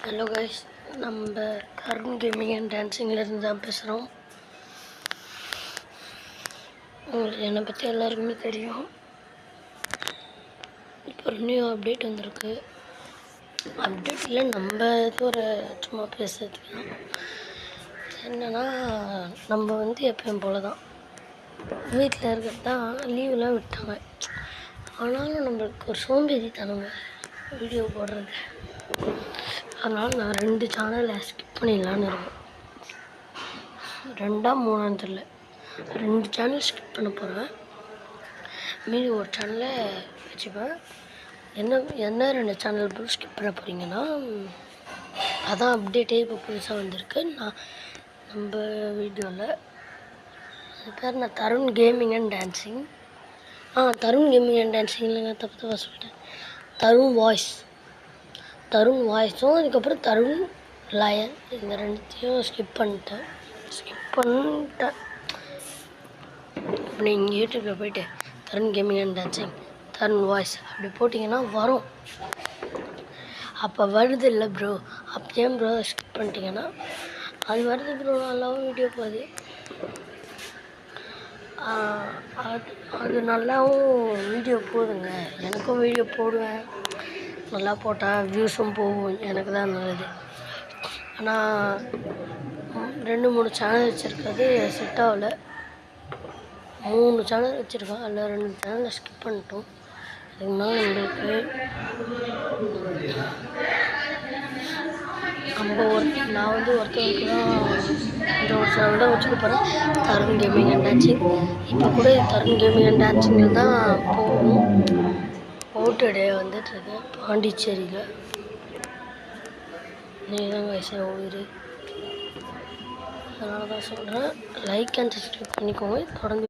Hello guys, நம்ம Tarun gaming and டான்ஸிங்லேருந்து தான் பேசுகிறோம். உங்களுக்கு என்னை பற்றி எல்லாருக்குமே தெரியும். இப்போ ஒரு நியூ அப்டேட் வந்திருக்கு. அப்டேட்டில் நம்ம இது ஒரு சும்மா பேசுறதுக்கு தான். என்னென்னா, நம்ம எப்பயும் போல தான் வீட்டில் இருக்கிறது தான். லீவெலாம் விட்டாங்க, ஆனாலும் நம்மளுக்கு ஒரு சோம்பேறி தனங்க வீடியோ போடுறது. அதனால் நான் 2 சேனலை ஸ்கிப் பண்ணிடலான்னு இருக்கேன். 2ஆ 3ஆன்னு தெரியல, 2 சேனல் ஸ்கிப் பண்ண போகிறேன். மீதி ஒரு சேனலை வச்சுப்பேன். என்ன 2 சேனல் போய் ஸ்கிப் பண்ண போகிறீங்கன்னா, அதான் அப்டேட்டே இப்போ புதுசாக வந்திருக்கு. நம்ம வீடியோவில் அது பேர் நான் Tarun gaming and dancing. Tarun gaming and டான்ஸிங்கில் நான் தப்பாக சொல்லிட்டேன். தருண் வாய்ஸும் அதுக்கப்புறம் தருண் லயன், இந்த 2த்தையும் ஸ்கிப் பண்ணிட்டேன். இப்போ நீங்கள் யூடியூப்பில் போய்ட்டு Tarun gaming and dancing, Tarun voice அப்படி போட்டிங்கன்னா வரும். அப்போ வருது இல்லை ப்ரோ, அப்போ ப்ரோ ஸ்கிப் பண்ணிட்டீங்கன்னா அது வருது ப்ரோ, நல்லாவும் வீடியோ போகுது. அது நல்லாவும் வீடியோ போகுதுங்க. எனக்கும் வீடியோ போடுவேன், நல்லா போட்டால் வியூஸும் போகும், எனக்கு தான் நல்லது. ஆனால் 2-3 சேனல் வச்சுருக்கிறது செட் ஆகலை. 3 சேனல் வச்சுருக்கோம், அதில் 2 சேனலை ஸ்கிப் பண்ணிட்டோம். அதுக்கு மேலே நான் ஒருத்தருக்கு தான் இந்த ஒரு சேனல் தான் வச்சுக்க போகிறேன், தருண் கேமிங் அண்ட் டான்ஸிங். இப்போ கூட தருண் கேமிங் அண்ட் டான்ஸிங்கில் தான் போகும். ஓட்டு டே வந்துட்டுருக்கு பாண்டிச்சேரியில். நீங்கள் தான் வயசு உயிர், அதனால தான் சொல்கிறேன். லைக் அண்ட் சப்ஸ்கிரைப் பண்ணிக்கோங்க. தொடர்ந்து